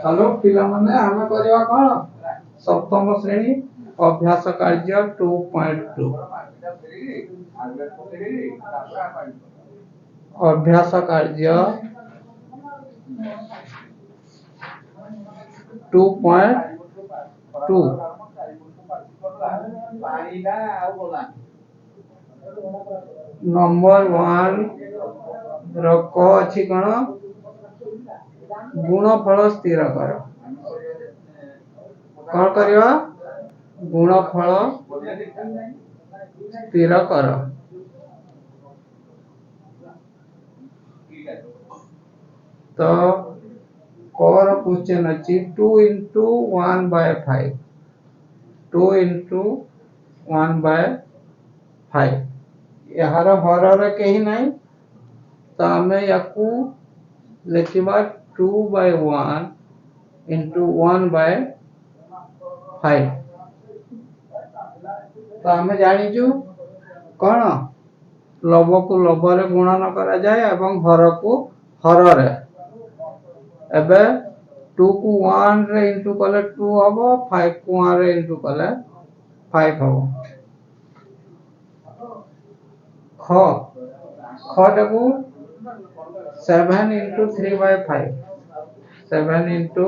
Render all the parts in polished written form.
Hello पिला माने आमे करवा कोन सप्तम श्रेणी अभ्यास कार्य 2.2 अभ्यास कार्य 2.2 नंबर 1 रक अछि कोन गुणफल स्थिर कर कौन करवा गुणफल स्थिर कर तो कोर क्वेश्चन अछि 2 into 1 by 5 2 into 1 by 5 यार हरर कहीं नहीं तो हमें याकू लिखिबा 2 by 1 into 1 by 5 तो हमें जानी छु कौन लव को लव रे गुणन करा जाए एवं हर को हर रे एबे 2 को 1 रे इनटू कले 2 हबो 5 को 1 रे इनटू कले 5 हबो ख ख टाकू 7 into 3 by 5 7 into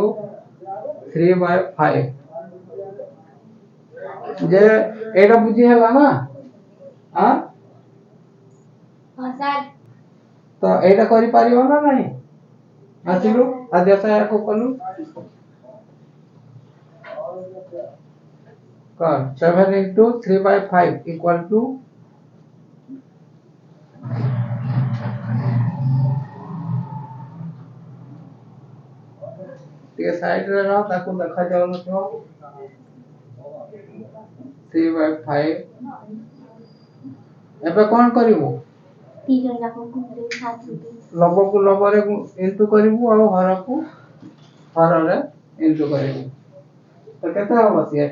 3 by 5 जे एटा बुझी हला ना हां हां सर तो एटा करि पारिबो ना नहीं आसिलु आदेश को कलु कर 7 into 3 by 5 equal to ये साइड रे रहा ताको देखा जाओ न तो 3 by 5 एबे कोन करिवो तीन जाको को लव को लव रे इनटू करिवो और हर को हर रे इनटू करिवो तो केते होबो से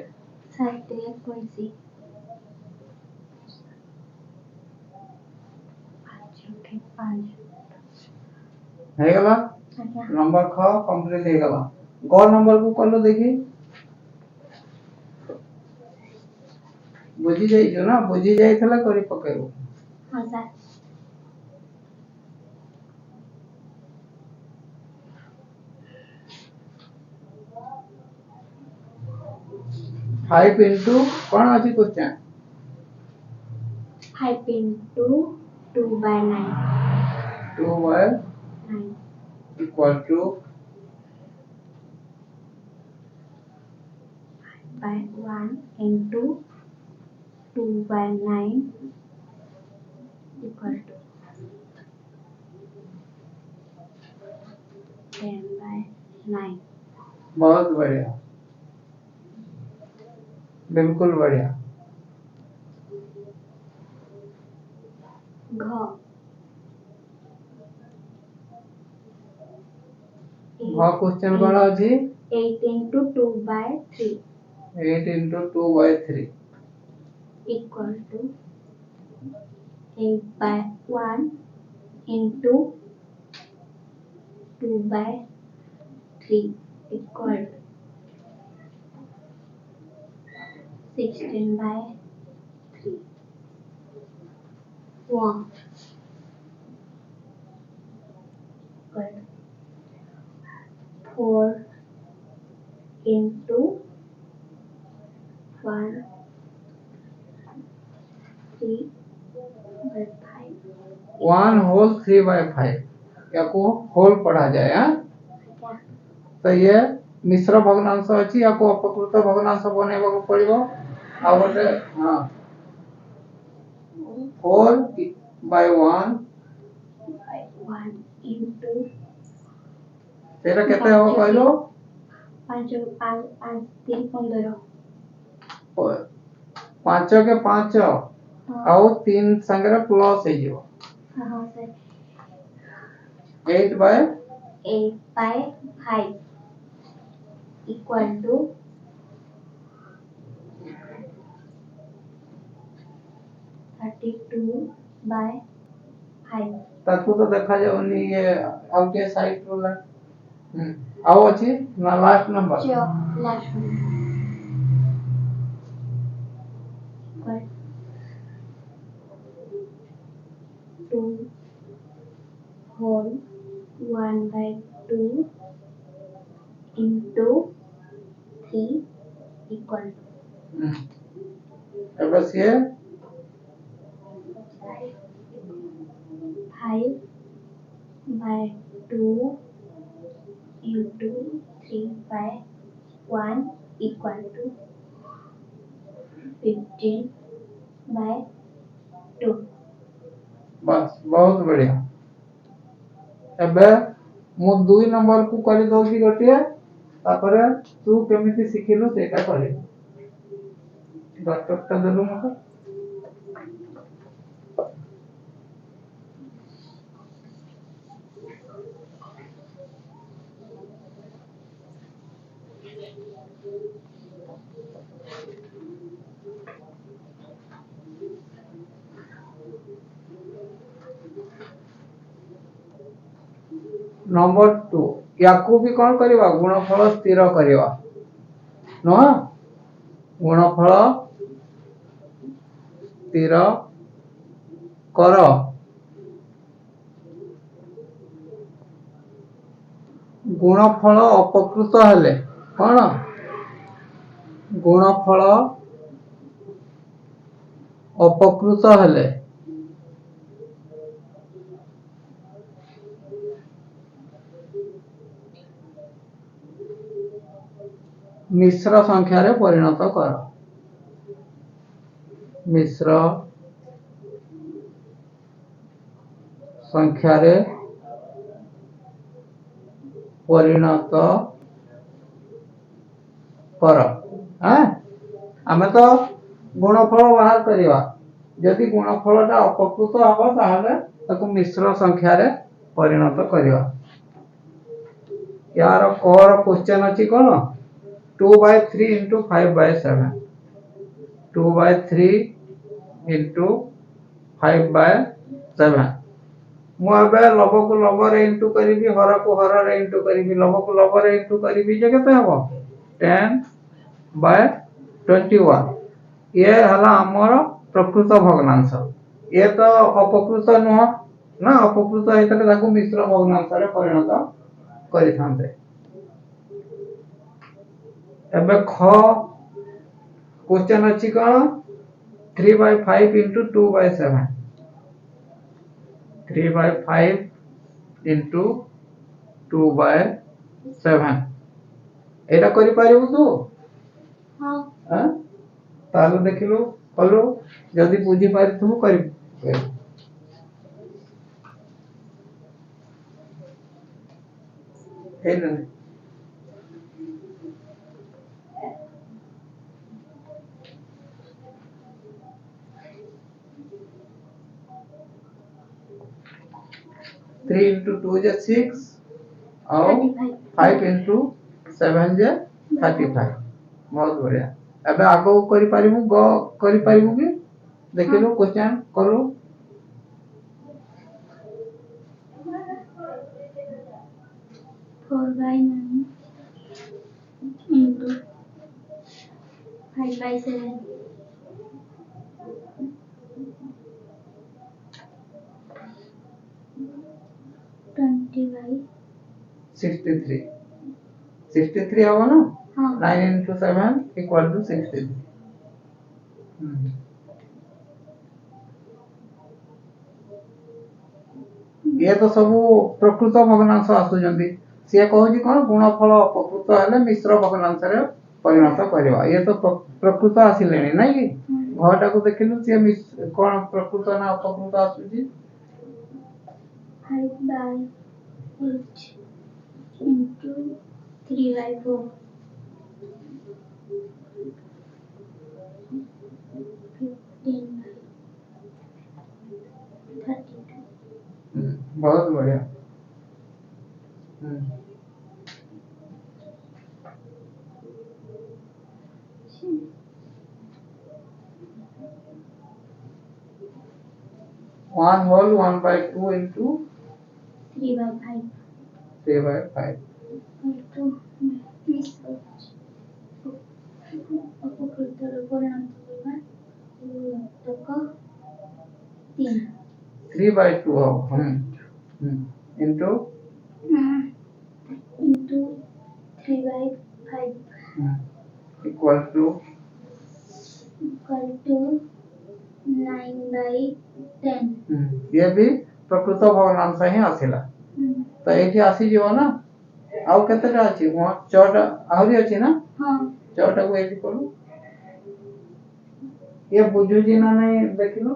7.6 है गला नंबर ख कंप्लीट है गला ग नंबर को कलो देखी बुझी जाई जो ना बुझी जाई थला करी पकेबो हां सर 5 into कौन अछि question 5 into 2 by 9 2 by 9 equal to 5 by 1 into 2 by 9 equal to 10 by 9 बहुत बढ़िया बिल्कुल बढ़िया घ क्वेश्चन कौन अछि 8 into 2 by 3 8 into 2 by 3 equal to 8 by 1 into 2 by 3 equal to 16 by 3 1 4 into 1 3 by 5 1 whole 3 by 5 या को होल पढ़ा जाए हां तो ये मिश्र भग्नांश अछि या को अपकृत भग्नांश बनेबो को पड़िबो आ गोटे हां 4 by 1 into तेरा केते हो कहलो 5 5 5 3 15 5 के 5 आउ 3 संगे प्लस हे जो हां sir 8 by 5 equal to 32 by 5 ताको तो देखा जाओ नहीं ये आगे साइड रोला आओ अच्छी ना last number last one 2 whole 1/2 into 3 equal to अब बस ये 5/2 into 3/1 equal to 15/2 बस बहुत बढ़िया एबे मु 2 नंबर को करी दउची गटिया तापरे तू केमिति सिखिलु सेटा करे डॉक्टर देलु मते नंबर 2 याकू भी कौन करवा गुणफल स्थिर करवा न गुणफल स्थिर कर गुणफल अपकृत हेले कौन गुणफल अपकृत हेले मिश्र संख्या रे परिणत कर मिश्र संख्या रे परिणत कर हाँ आमे तो गुणफल बाहर करवा यदि गुणफलटा अपकृत हम ताहले ताको मिश्र संख्या रे परिणत करवा यार कोर क्वेश्चन अछि कोन 2/3 into 5/7 2/3 into 5/7 मु एबे लव को लव रे इनटू करिवि हर को हर रे इनटू करिवि लव को लव रे इनटू करिवि जे केते हबो 10/21 ये हला हमर प्रकृत भग्नांश ये तो अपकृत नुह ना अपकृत हेतले ताको मिश्र भग्नांश रे परिणत करि थांते एबे ख क्वेश्चन अछि कोन 3/5 into 2/7 3/5 into 2/7 एटा करि पारिबु तू हां हां तालो देखिलु कलु जदी बुझी पारि तू करि हे न 3 into 2 is 6 और 5 into 7 जे 35 बहुत बढ़िया एबे आगो करि पारिबु ग करि पारिबु कि देखिलु क्वेश्चन करू 4/9 into 5/7 20/63 63 हबो ना हां 9 into 7 equal to 63 ये तो सब प्रकृत भग्नांश आसुचंदी से कहूची कोन गुणफल अपकृत हेले मिश्र भग्नांश रे परिणत करवा ये तो प्रकृत आसिलेनी नै कि घटा को देखिलु से कोन प्रकृत ना अपकृत आसुची 5/8 into 3/4 15/32 बहुत बढ़िया 1 whole 1/2 into 3/5 3/5 3/2 हो into into 3/5 equal to equal to 9/10 ये भी प्रकृत भग्नांश ही आसिला तो एठी आसी जीव ना आउ केतेटा अछि वहाँ चौटा आहुरी अछि ना हाँ चौटा को एठी करू ये बुझु जी ना नहीं देखिलो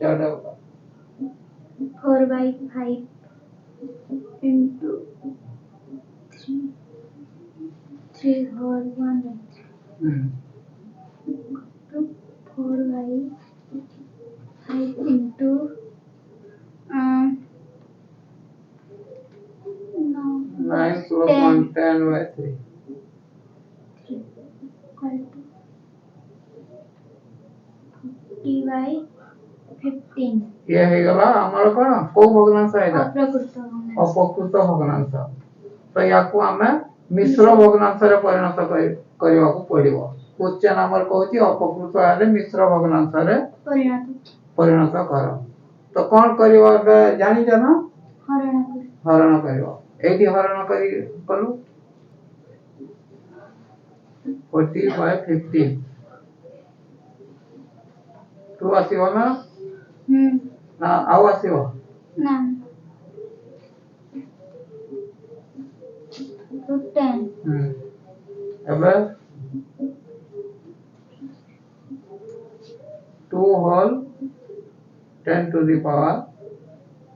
चौटा 4/5 into 3 whole 1 to 4/5 into no 9 plus 1 10/3 equal to 40/15 ये हे गला हमर कोन को भग्नांश आइला अप्रकृत अपकृत भग्नांश तो याकू हमें मिश्र भग्नांश रे परिणत करबा को पड़िबो क्वेश्चन हमर कहूची अपकृत आले मिश्र भग्नांश रे परिणत कर तो कोन करबो जानि छ ना हरण करबो एठी हरण करी कलु 40/15 तू आसीबो ना ना आउ आसीबो ना to 10 एबे 2 whole 10 to the power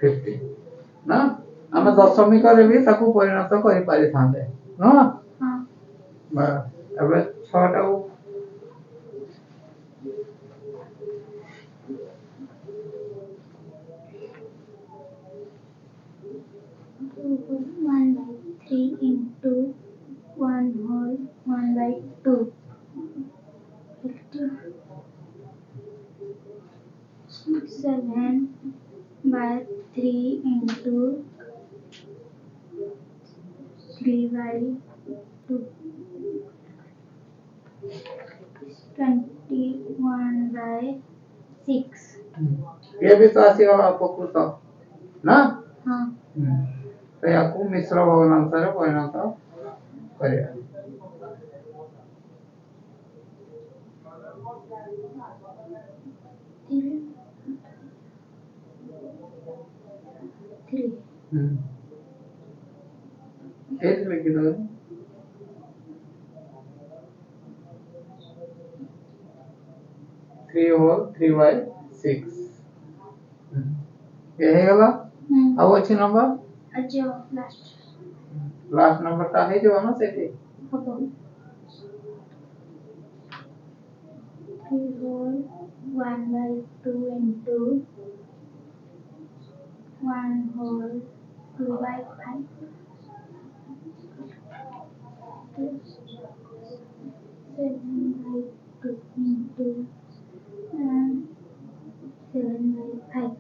50 ना हम दशमिक रे भी ताकू परिणत करि पारि थांते न हाँ बा एबे 6 टा 1/3 into 1 whole 1/2 7/3 into 3/2 21/6 ये भी तो आसी वाला अपकृत ना हाँ तो याकू मिश्र भग्नांश रे परिणत करिया three एज लिखि दो 3 whole 3/6 ये हे गला अब अछि नंबर अच्छा लास्ट नंबर ता है जो ना सेठी हबो 3 whole 1/2 into 1 whole 2/5 7/2 into 7/5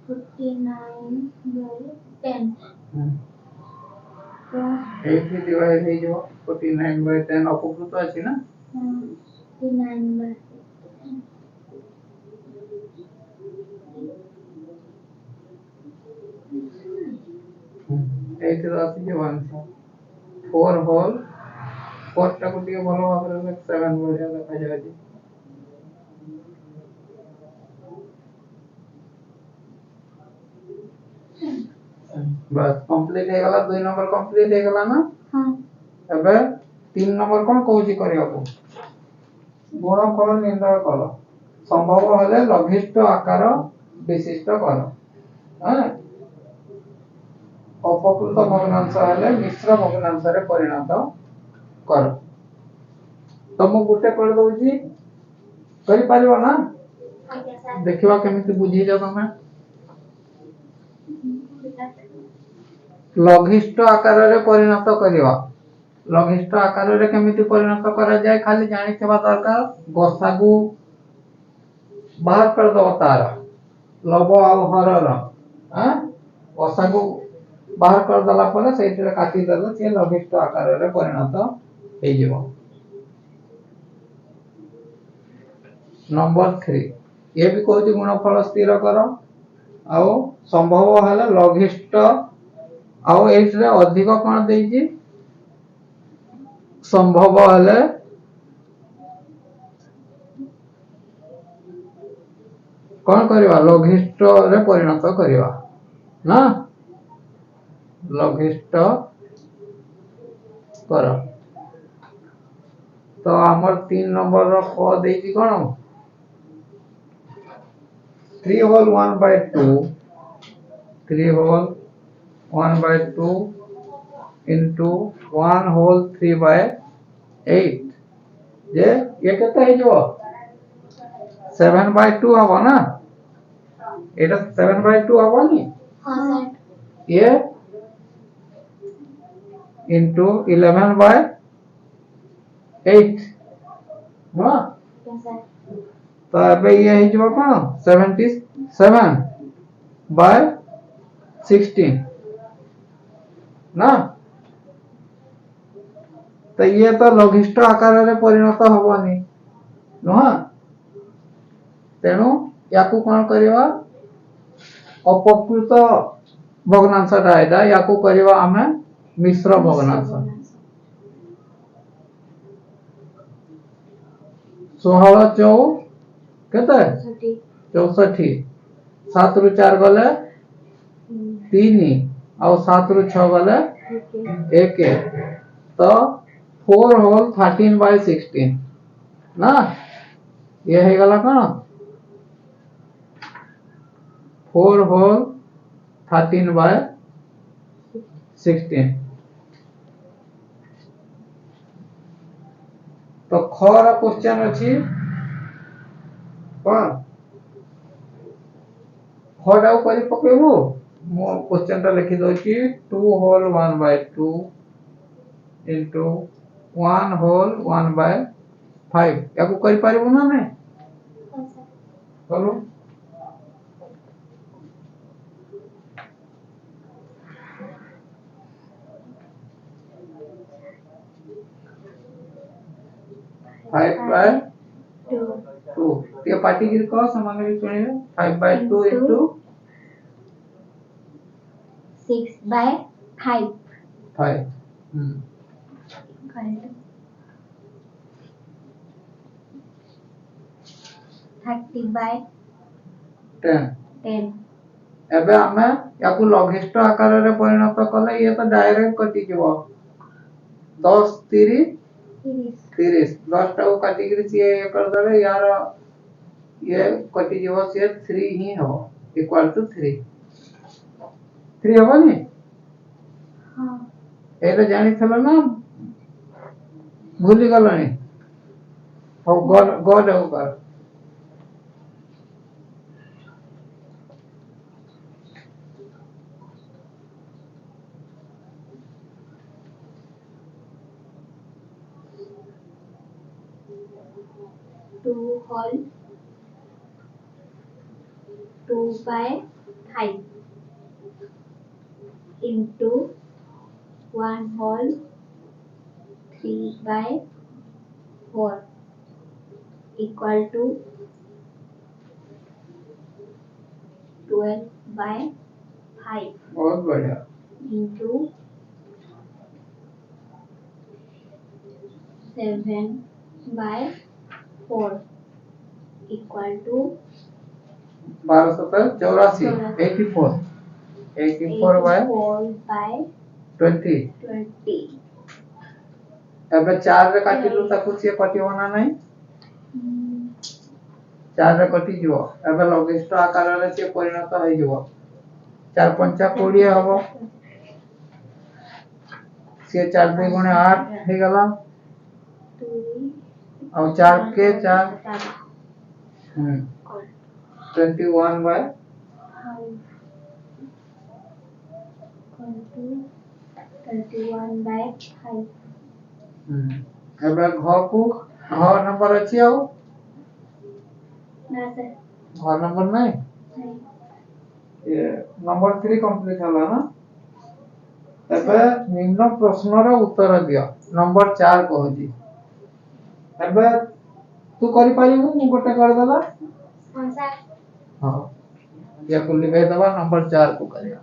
49/10 तो 8 भी डिवाइड है जो 49/10 अपकृत अछि ना 49/10 8 रो अछि जो आंसर 4 होल 4 टा को टिके भलो भाबरे 7 बढ़िया देखा जाय जी बस कंप्लीट हे गला 2 नंबर कंप्लीट हे गला ना हां एबे 3 नंबर कोन कहूची करियाको गुणफल निर्णय कर संभव हले लघिष्ठ आकार विशिष्ट कर हां अपकृत भग्नांश हले मिश्र भग्नांश रे परिणत कर तम गुटे कर दउची करि पारिबो ना देखिबा केमिति बुझी जा तमे लघिष्ठ आकार रे परिणत करिवा लघिष्ठ आकार रे केमिति परिणत करा जाय खाली जानि केबा दरकार गसागु बाहर कर दो तार लव आ हरर हां गसागु बाहर कर दला परे सेइतरे काटी देले से लघिष्ठ आकार रे परिणत हे जेबो नंबर 3 ये भी कहूँ गुणफल स्थिर कर आउ संभव हेले लघिष्ठ आउ एठरे अधिक कौन देइछि संभव हेले कौन करवा लघिष्ठ रे परिणत करवा ना लघिष्ठ कर तो हमर 3 नंबर रो क देइछि कोन 3 whole 1 by 2 3 whole 1 by 2 into 1 whole 3 by 8 जे ये केते हे जो 7 by 2 हबो ना एटा 7 by 2 हबो नी हां सर ये into 11 by 8 ना यस सर तो अबे ये हे जो कोन 77 by 16 ना तो ये तो लघिष्ठ आकार रे परिणत हबोनी नुहा तेणु याकू कोन करबा अपकृत भग्नांशटा एटा याकू करबा हमें मिश्र भग्नांश 16 चौ केते 64 7 रु 4 गले 3 और 7 रु 6 गले 1 तो 4 होल 13 by 16 ना ये है गला कौन 4 होल 13 by 16 तो खर क्वेश्चन अछि कौन खडाउ करी पकेबो मो क्वेश्चन टा लिखि दोछि 2 whole 1 by 2 into 1 whole 1 by 5 याकू करि पारिबो ना नै हां सर चलो 5 by 2 ये पार्टी की को समान भी सुनिए 5 by 2 into 6 by 5 5 30 by 10 10 एबे हमें याकू लघिष्ठ आकार रे परिणत कले ये तो डायरेक्ट कटि जीवो 10 30 30 10 टा को काटी के ये कर देबे यार ये कटि जीवो से 3 ही हो इक्वल टू 3 3 हो नी हां एले जानि थलो ना भूली गलनी हो गॉड होकर 2 whole 2 by 5 into 1 whole 3 by 4 equal to 12 by 5 बहुत बढ़िया into 7 by 4 equal to 1284 84 84 by 4 by 20 20 एबे 4 रे काटिलु ताकू से कटियो ना नहीं 4 रे कटि जीवो एबे लघिष्ठ आकार रे से परिणत होई जीवो 4 5 20 हबो से 4 2 गुणे 8 हे गला और 4 के 4 21 by 21 by 5 एबे घ को घ नंबर अछि आउ ना सर घ नंबर नहीं ये नंबर 3 कंप्लीट होला ना एबे निम्न प्रश्न रो उत्तर दियो नंबर 4 कहजी एबे तू करि पारिबु मु गोटे कर देला हाँ सर हां या को लिखे दबा नंबर 4 को करिया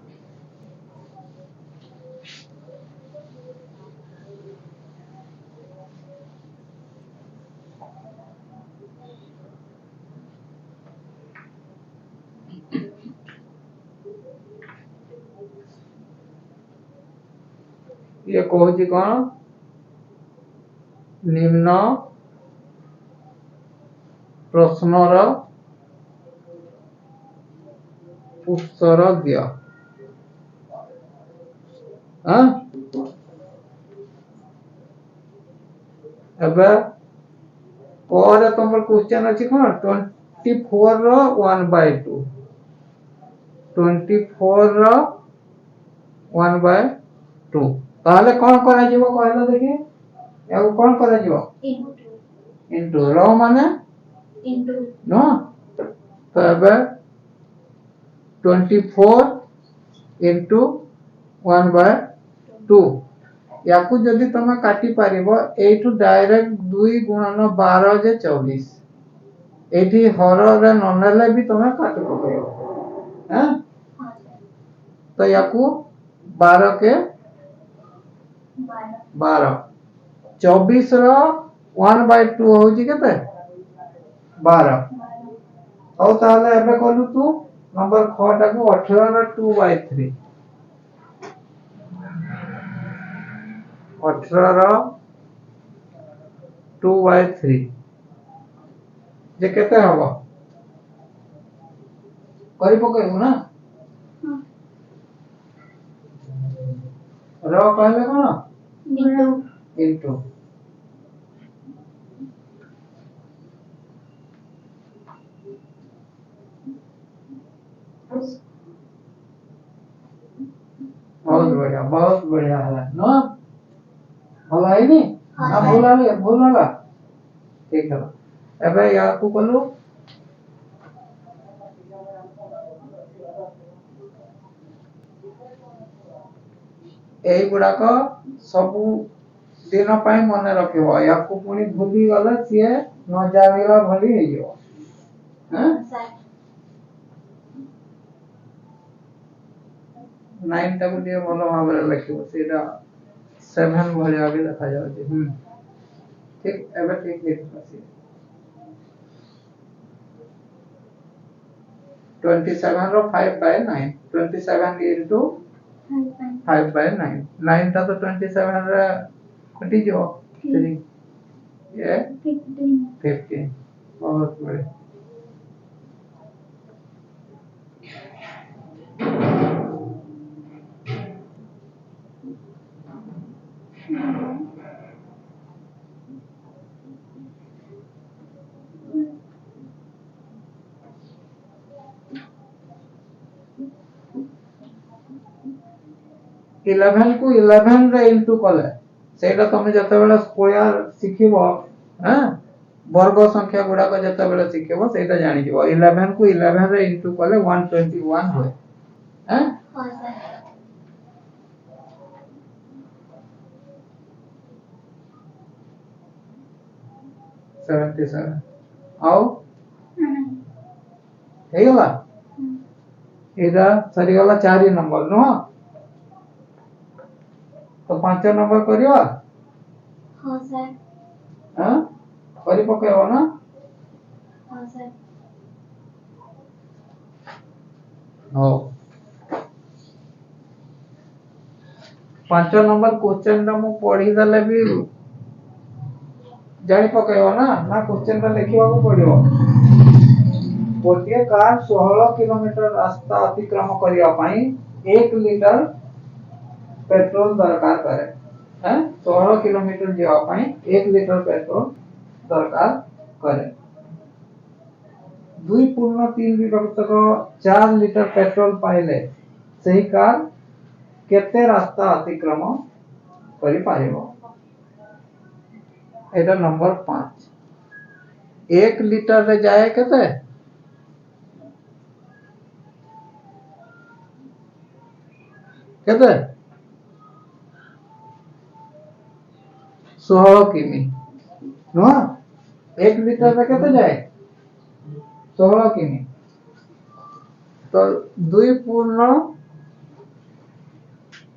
ये कहूची कौन निम्न प्रश्नर उत्तर दिया हाँ एबे और तुमर क्वेश्चन अछि कोन 24 रो 1/2 24 रो 1/2 ताले कोन करा जीवो कहला देखि एगो कोन करा जीवो इनटू रो माने इंटू नो तो एबे 24 into 1/2 याकू जदि तमे काटी पारिबो एठू डायरेक्ट 2 गुणन 12 जे 24 एठी हर रे ननेले भी तमे काटी पकइबो हैं हाँ सर तो याकू 12 के 12 24 रो 1/2 होजी केते 12 औ ताले एबे कहलु तू नंबर 6 टा को 18 रो 2/3 18 रो 2/3 जे केते हबो करि पकइबो ना रो कहले कोन इंटू इनटू बहुत बढ़िया है नो भला है नी हाँ, ना सर। भूलाला ठीक है एबे याकू कलु एई गुडा को सबु दिन पाई मने रखिबो याकू पुनी भूली गले सिए न जानिला भली हे जो हैं सर 9 टा को दिए भलो भाबरे लिखिबो सेटा 7 भली आगे देखा जाउची ठीक एबे ठीक लिख पासी 27 रो 5/9 27 into 5/9 9 ता तो 27 रे कटी जो 3 ये 15 बहुत बड़े इलेवन को 11 रे इनटू कले सेटा तमे जते बेला स्क्वायर सिखिबो हैं वर्ग संख्या गुडा को जते बेला सिखिबो सेटा जानि जिवो 11 को 11 रे इनटू कले 121 होय हैं हाँ सर 77 आओ हे गला एदा सरी गला 4 नंबर नो तो 5 नंबर करियो हाँ सर हैं करि पकेबो ना हाँ सर हो 5 नंबर क्वेश्चन ता मु पढी दले भी जानि पकेबो ना ना क्वेश्चन ता लिखिबा को पड़िबो गोटे कार 16 किलोमीटर रास्ता अतिक्रम करिया पई 1 लीटर पेट्रोल दरकार करे हैं 16 किलोमीटर जेवा पई 1 लीटर पेट्रोल दरकार करे 2.3 लीटर तक 4 लीटर पेट्रोल पाइले सही कार केते रास्ता अतिक्रम करि पारिबो एटा नंबर 5 1 लीटर रे जाए केते केते 16 किमी नो 1 লিটার রে কেতে যায় 16 কিমি তো 2 पूर्ण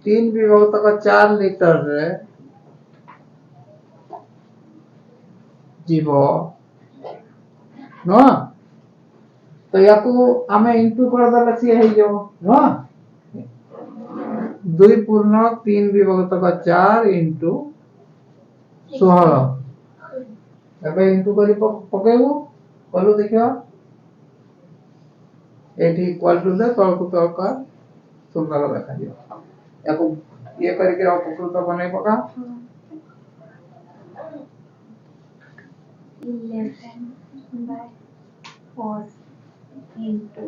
3 विभक्त 4 लिटर रे जीव न तो याकू आमे इनटू कर देला सी हे जो न 2 पूर्ण 3 विभक्त 4 इनटू 16 एबे इनटू करी पकेबो करू देखियो एटी इक्वल टू दे तळकू तळका सुंदर देखा दियो याकू ये करके अपकृत बनाई पका 11/4 into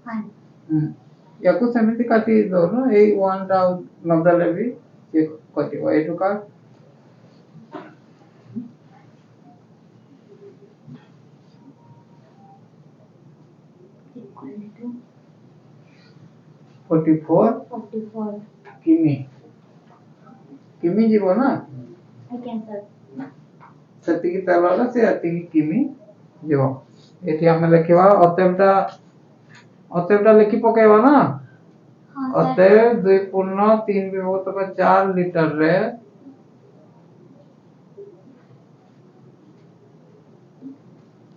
5 याकू समिति काटी दो न ए 1 टा नदले भी ये कटिबो एटु का equal to 44 44 किमी किमी जीवो ना I can sir सती की तलला से अति की किमी जीवो एठी हम लिखिबा अतएवटा लिखि पकेबा ना हाँ अतएव 2 पूर्ण 3 विभक्त 4 लिटर रे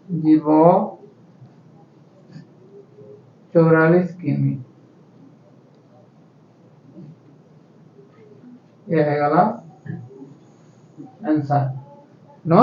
जीवो 44 किमी ये है गला आंसर नो